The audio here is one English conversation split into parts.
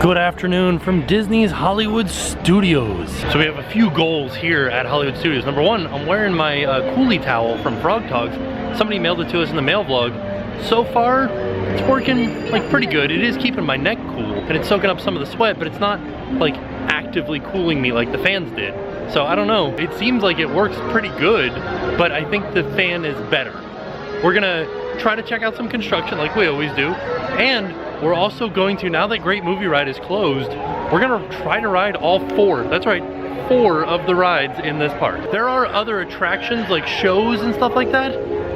Good afternoon from Disney's Hollywood Studios. So we have a few goals here at Hollywood Studios. Number one, I'm wearing my coolie towel from Frog Talks. Somebody mailed it to us in the mail vlog. So far, it's working like pretty good. It is keeping my neck cool and it's soaking up some of the sweat, but it's not like actively cooling me like the fans did. So I don't know, it seems like it works pretty good, but I think the fan is better. We're gonna try to check out some construction like we always do, and we're also going to, now that Great Movie Ride is closed, we're gonna try to ride all four, that's right, 4 of the rides in this park. There are other attractions like shows and stuff like that,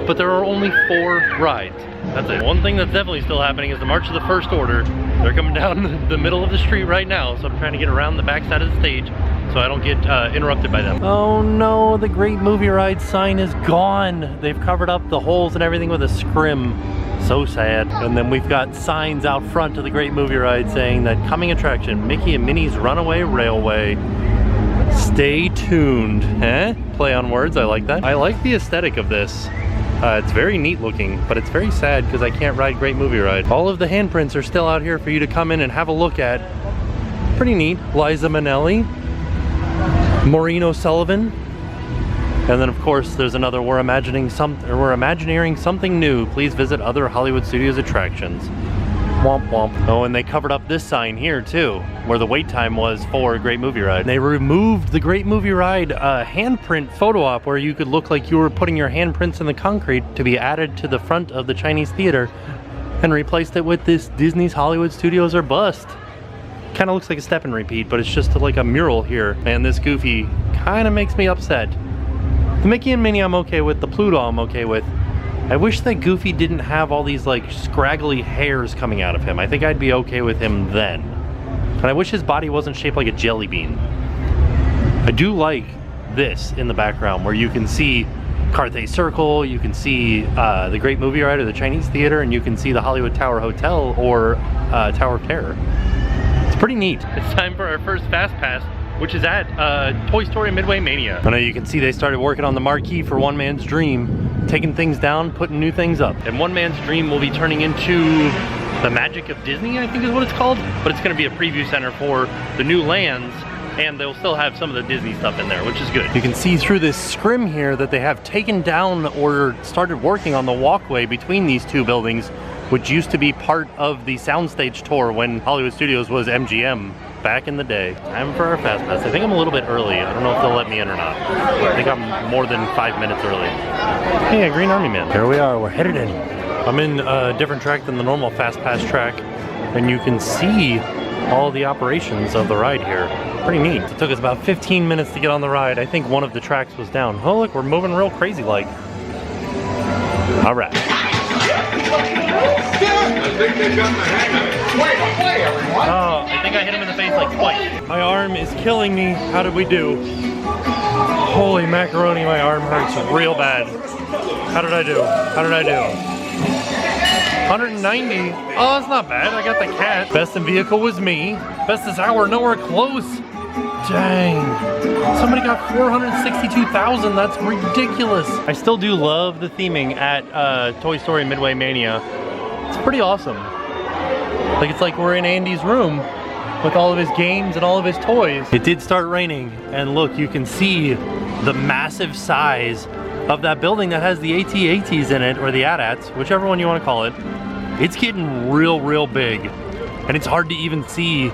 but there are only 4 rides. That's it. One thing that's definitely still happening is the March of the First Order. They're coming down the middle of the street right now, so I'm trying to get around the back side of the stage so I don't get interrupted by them. Oh no, the Great Movie Ride sign is gone. They've covered up the holes and everything with a scrim. So sad. And then we've got signs out front of the Great Movie Ride saying that coming attraction, Mickey and Minnie's Runaway Railway. Stay tuned. Eh? Play on words, I like that. I like the aesthetic of this. It's very neat looking, but it's very sad because I can't ride Great Movie Ride. All of the handprints are still out here for you to come in and have a look at. Pretty neat. Liza Minnelli, Maureen O'Sullivan, and then of course there's another we're imagineering something new. Please visit other Hollywood Studios attractions. Womp womp. Oh, and they covered up this sign here too, where the wait time was for Great Movie Ride. They removed the Great Movie Ride handprint photo op where you could look like you were putting your handprints in the concrete to be added to the front of the Chinese theater, and replaced it with this Disney's Hollywood Studios or bust. Kind of looks like a step and repeat, but it's just like a mural here. And this Goofy kind of makes me upset. The Mickey and Minnie I'm okay with, the Pluto I'm okay with. I wish that Goofy didn't have all these like scraggly hairs coming out of him. I think I'd be okay with him then. And I wish his body wasn't shaped like a jelly bean. I do like this in the background where you can see Carthay Circle, you can see the Great Movie Ride or the Chinese Theater, and you can see the Hollywood Tower Hotel or Tower of Terror. It's pretty neat. It's time for our first Fast Pass, which is at Toy Story Midway Mania. I know you can see they started working on the marquee for One Man's Dream, taking things down, putting new things up. And One Man's Dream will be turning into the Magic of Disney, I think is what it's called, but it's gonna be a preview center for the new lands, and they'll still have some of the Disney stuff in there, which is good. You can see through this scrim here that they have taken down or started working on the walkway between these two buildings, which used to be part of the soundstage tour when Hollywood Studios was MGM back in the day. Time for our Fast Pass. I think I'm a little bit early. I don't know if they'll let me in or not. I think I'm more than 5 minutes early. Hey, a Green Army Man. Here we are, we're headed in. I'm in a different track than the normal Fast Pass track, and you can see all the operations of the ride here. Pretty neat. It took us about 15 minutes to get on the ride. I think one of the tracks was down. Oh look, we're moving real crazy like. All right. I think they got my hang of it. Wait, everyone. Oh, I think I hit him in the face like twice. My arm is killing me. How did we do? Holy macaroni, my arm hurts real bad. How did I do? How did I do? 190. Oh, that's not bad. I got the cat. Best in vehicle was me. Bestest hour, nowhere close. Dang. Somebody got 462,000. That's ridiculous. I still do love the theming at Toy Story Midway Mania. It's pretty awesome. Like it's like we're in Andy's room with all of his games and all of his toys. It did start raining, and look, you can see the massive size of that building that has the AT-ATs in it, or the AT-ATs, whichever one you want to call it. It's getting real big, and it's hard to even see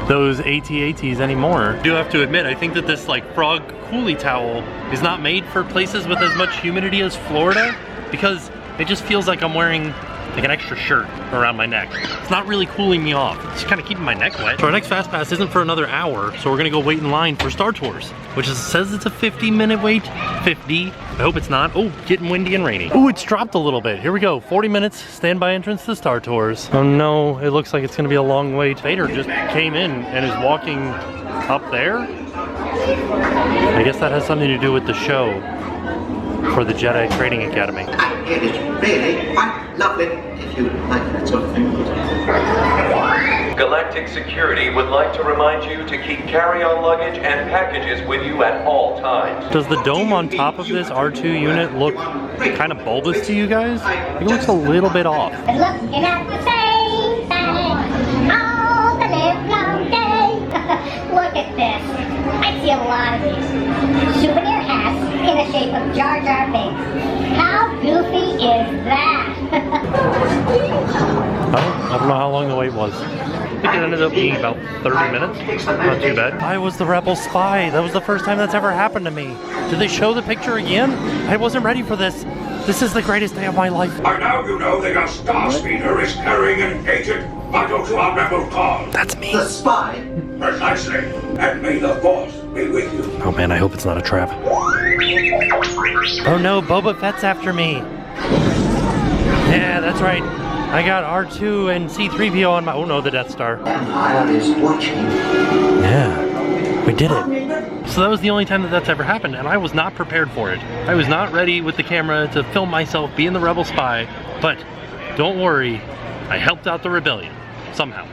those AT-ATs anymore. I do have to admit, I think that this like frog coolie towel is not made for places with as much humidity as Florida, because it just feels like I'm wearing like an extra shirt around my neck. It's not really cooling me off. It's kind of keeping my neck wet. So our next Fast Pass isn't for another hour, so we're gonna go wait in line for Star Tours, which says it's a 50-minute wait. 50. I hope it's not. Oh, getting windy and rainy. Oh, it's dropped a little bit. Here we go. 40 minutes, standby entrance to Star Tours. Oh no, it looks like it's gonna be a long wait. Vader just came in and is walking up there. I guess that has something to do with the show for the Jedi Training Academy. It is really quite lovely, if you like that sort of thing. Galactic Security would like to remind you to keep carry-on luggage and packages with you at all times. Does the dome on top of this R2 unit look kind of bulbous to you guys? It looks a little bit off. Looking at the same thing all the souvenir hats in the shape of Jar Jar Binks. How goofy is that? I don't know how long the wait was. I think it ended up being about 30 minutes. Not too bad. I was the rebel spy. That was the first time that's ever happened to me. Did they show the picture again? I wasn't ready for this. This is the greatest day of my life. By now you know that your star speeder is carrying an agent vital to our rebel cause. That's me. The spy? Precisely. And may the Force be with you. Oh man, I hope it's not a trap. Oh no, Boba Fett's after me. Yeah, that's right. I got R2 and C-3PO on my... Oh no, the Death Star. Empire is watching. Yeah, we did it. So that was the only time that that's ever happened, and I was not prepared for it. I was not ready with the camera to film myself being the rebel spy, but don't worry, I helped out the rebellion, somehow,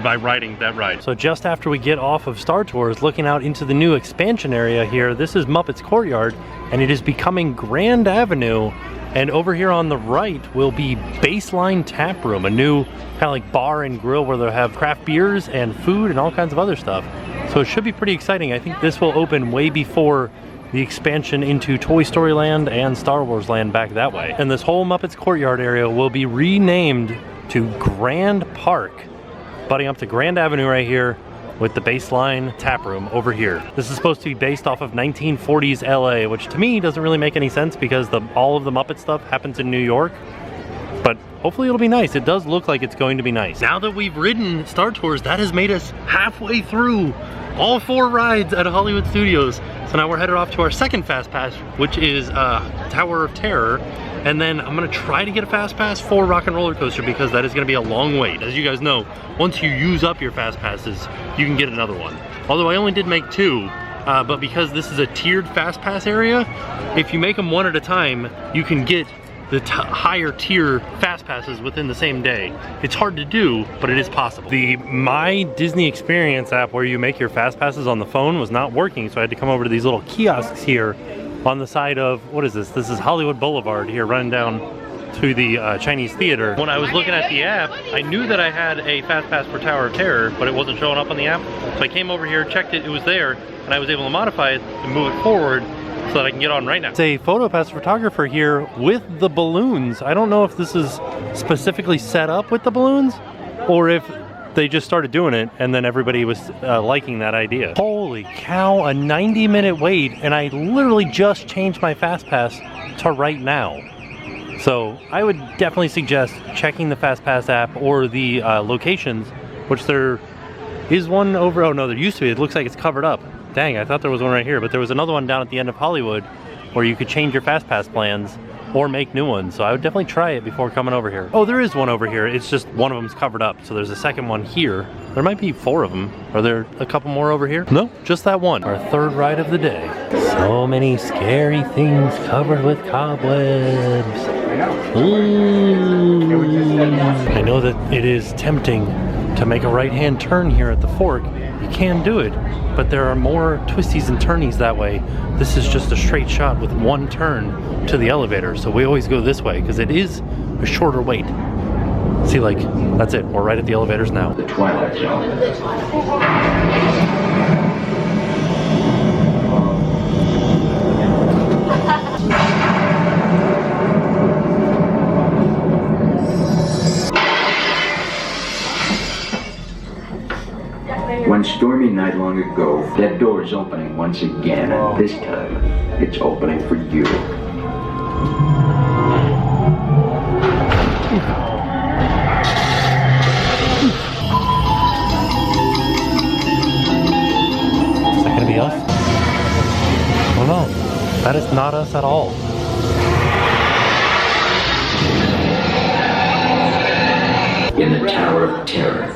by riding that ride. So just after we get off of Star Tours, looking out into the new expansion area here, this is Muppets Courtyard, and it is becoming Grand Avenue. And over here on the right will be Baseline Tap Room, a new kind of like bar and grill where they'll have craft beers and food and all kinds of other stuff. So it should be pretty exciting. I think this will open way before the expansion into Toy Story Land and Star Wars Land back that way. And this whole Muppets Courtyard area will be renamed to Grand Park, butting up to Grand Avenue right here with the Baseline Tap Room over here. This is supposed to be based off of 1940s LA, which to me doesn't really make any sense because all of the Muppet stuff happens in New York. But hopefully it'll be nice. It does look like it's going to be nice. Now that we've ridden Star Tours, that has made us halfway through all 4 rides at Hollywood Studios. So now we're headed off to our second Fast Pass, which is Tower of Terror. And then I'm gonna try to get a Fast Pass for Rock and Roller Coaster because that is gonna be a long wait. As you guys know, once you use up your Fast Passes, you can get another one. Although I only did make 2, but because this is a tiered Fast Pass area, if you make them one at a time, you can get the higher tier Fast Passes within the same day. It's hard to do, but it is possible. The My Disney Experience app where you make your Fast Passes on the phone was not working, so I had to come over to these little kiosks here on the side of, what is this? This is Hollywood Boulevard here running down to the Chinese Theater. When I was looking at the app, I knew that I had a Fast Pass for Tower of Terror, but it wasn't showing up on the app. So I came over here, checked it, it was there, and I was able to modify it and move it forward so that I can get on right now. It's a PhotoPass photographer here with the balloons. I don't know if this is specifically set up with the balloons or if they just started doing it and then everybody was liking that idea. Holy cow, a 90-minute wait, and I literally just changed my Fast Pass to right now. So I would definitely suggest checking the Fast Pass app or the locations, which there is one over, oh no, there used to be, it looks like it's covered up. Dang, I thought there was one right here, but there was another one down at the end of Hollywood where you could change your Fast Pass plans or make new ones. So I would definitely try it before coming over here. Oh, there is one over here. It's just one of them's covered up. So there's a second one here. There might be 4 of them. Are there a couple more over here? No, just that one. Our third ride of the day. So many scary things covered with cobwebs. Ooh. I know that it is tempting to make a right-hand turn here at the fork. You can do it, but there are more twisties and turnies that way. This is just a straight shot with one turn to the elevator, so we always go this way because it is a shorter wait. See, like, that's it. We're right at the elevators now. The Twilight Zone. One stormy night long ago, that door is opening once again, and this time, it's opening for you. Is that gonna be us? Oh no, that is not us at all. In the Tower of Terror.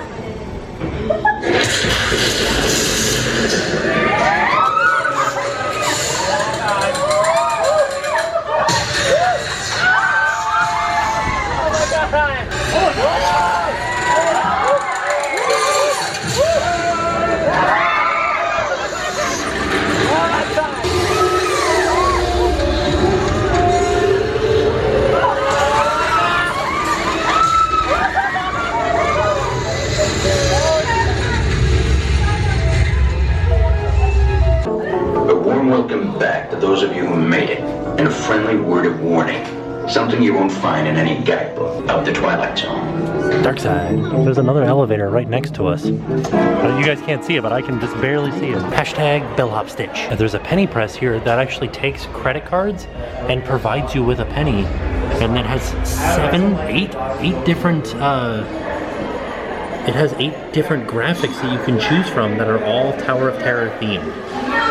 back to those of you who made it, and a friendly word of warning. Something you won't find in any guidebook of the Twilight Zone. Dark side. There's another elevator right next to us. You guys can't see it, but I can just barely see it. Hashtag bellhop stitch. And there's a penny press here that actually takes credit cards and provides you with a penny. And it has eight different, it has 8 different graphics that you can choose from that are all Tower of Terror themed.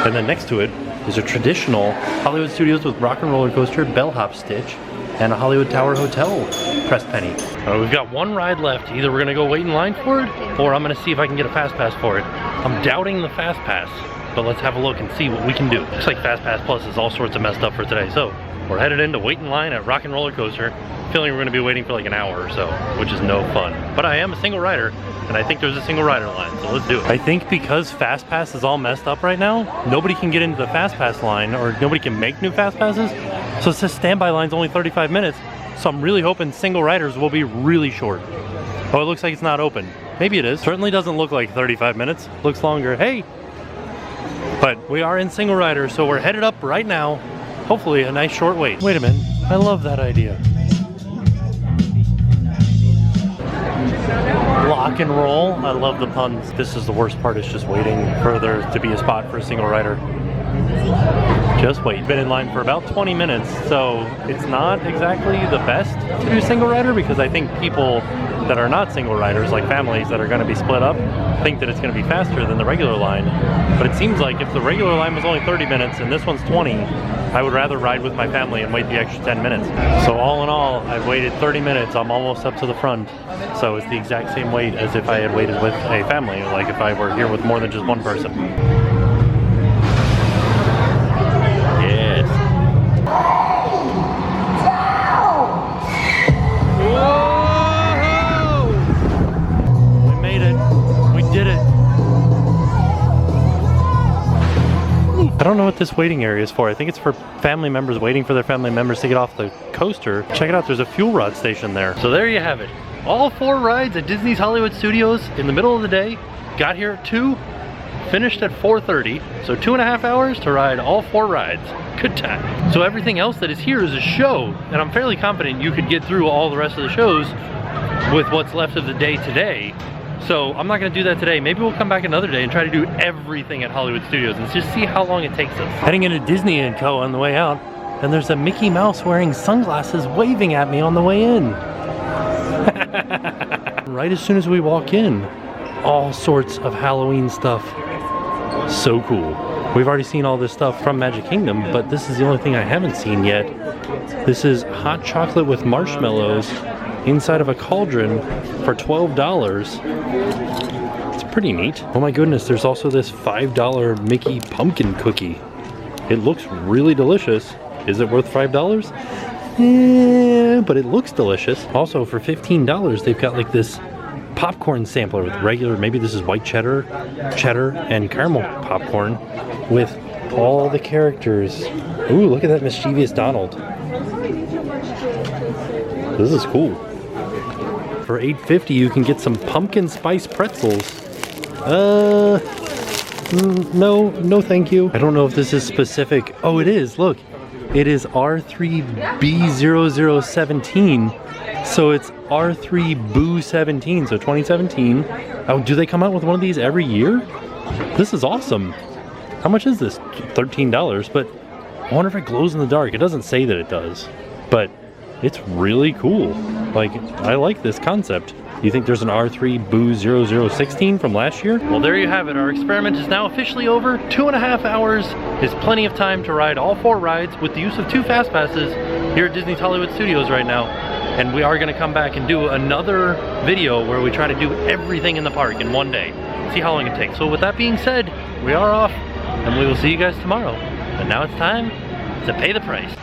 And then next to it is a traditional Hollywood Studios with Rock and Roller Coaster, bellhop stitch, and a Hollywood Tower Hotel pressed penny. We've got one ride left. Either we're gonna go wait in line for it, or I'm gonna see if I can get a Fast Pass for it. I'm doubting the Fast Pass, but let's have a look and see what we can do. Looks like Fast Pass Plus is all sorts of messed up for today, so we're headed in to wait in line at Rock and Roller Coaster. Feeling we're gonna be waiting for like an hour or so, which is no fun. But I am a single rider, and I think there's a single rider line, so let's do it. I think because Fast Pass is all messed up right now, nobody can get into the Fast Pass line, or nobody can make new Fast Passes. So it says standby line's only 35 minutes, so I'm really hoping single riders will be really short. Oh, it looks like it's not open. Maybe it is. Certainly doesn't look like 35 minutes. Looks longer. Hey! But we are in single rider, so we're headed up right now. Hopefully a nice short wait. Wait a minute. I love that idea. Lock and roll. I love the puns. This is the worst part, is just waiting for there to be a spot for a single rider. Just wait. Been in line for about 20 minutes, so it's not exactly the best to do single rider, because I think people that are not single riders, like families that are going to be split up, think that it's going to be faster than the regular line. But it seems like if the regular line was only 30 minutes and this one's 20, I would rather ride with my family and wait the extra 10 minutes. So all in all, I've waited 30 minutes. I'm almost up to the front. So it's the exact same wait as if I had waited with a family, like if I were here with more than just one person. Yes. Whoa! We made it. We did it. I don't know what this waiting area is for. I think it's for family members waiting for their family members to get off the coaster. Check it out, there's a fuel rod station there. So there you have it. All 4 rides at Disney's Hollywood Studios in the middle of the day. Got here at 2, finished at 4:30. So 2.5 hours to ride all 4 rides. Good time. So everything else that is here is a show, and I'm fairly confident you could get through all the rest of the shows with what's left of the day today. So I'm not gonna do that today. Maybe we'll come back another day and try to do everything at Hollywood Studios and just see how long it takes us. Heading into Disney & Co. on the way out, and there's a Mickey Mouse wearing sunglasses waving at me on the way in. Right as soon as we walk in, all sorts of Halloween stuff. So cool. We've already seen all this stuff from Magic Kingdom, but this is the only thing I haven't seen yet. This is hot chocolate with marshmallows inside of a cauldron for $12. It's pretty neat. Oh my goodness, there's also this $5 Mickey pumpkin cookie. It looks really delicious. Is it worth $5? Yeah, but it looks delicious. Also, for $15, they've got like this popcorn sampler with regular, maybe this is white cheddar, and caramel popcorn with all the characters. Ooh, look at that mischievous Donald. This is cool. For $8.50, you can get some pumpkin spice pretzels. No thank you. I don't know if this is specific. Oh, it is, look. It is R3B0017. So it's R3 Boo 17, so 2017. Oh, do they come out with one of these every year? This is awesome. How much is this? $13, but I wonder if it glows in the dark. It doesn't say that it does, but it's really cool. Like, I like this concept. You think there's an R3 Boo 0016 from last year? Well, there you have it. Our experiment is now officially over. 2.5 hours is plenty of time to ride all 4 rides with the use of 2 Fast Passes here at Disney's Hollywood Studios right now. And we are going to come back and do another video where we try to do everything in the park in one day. See how long it takes. So with that being said, we are off, and we will see you guys tomorrow. But now it's time to pay the price.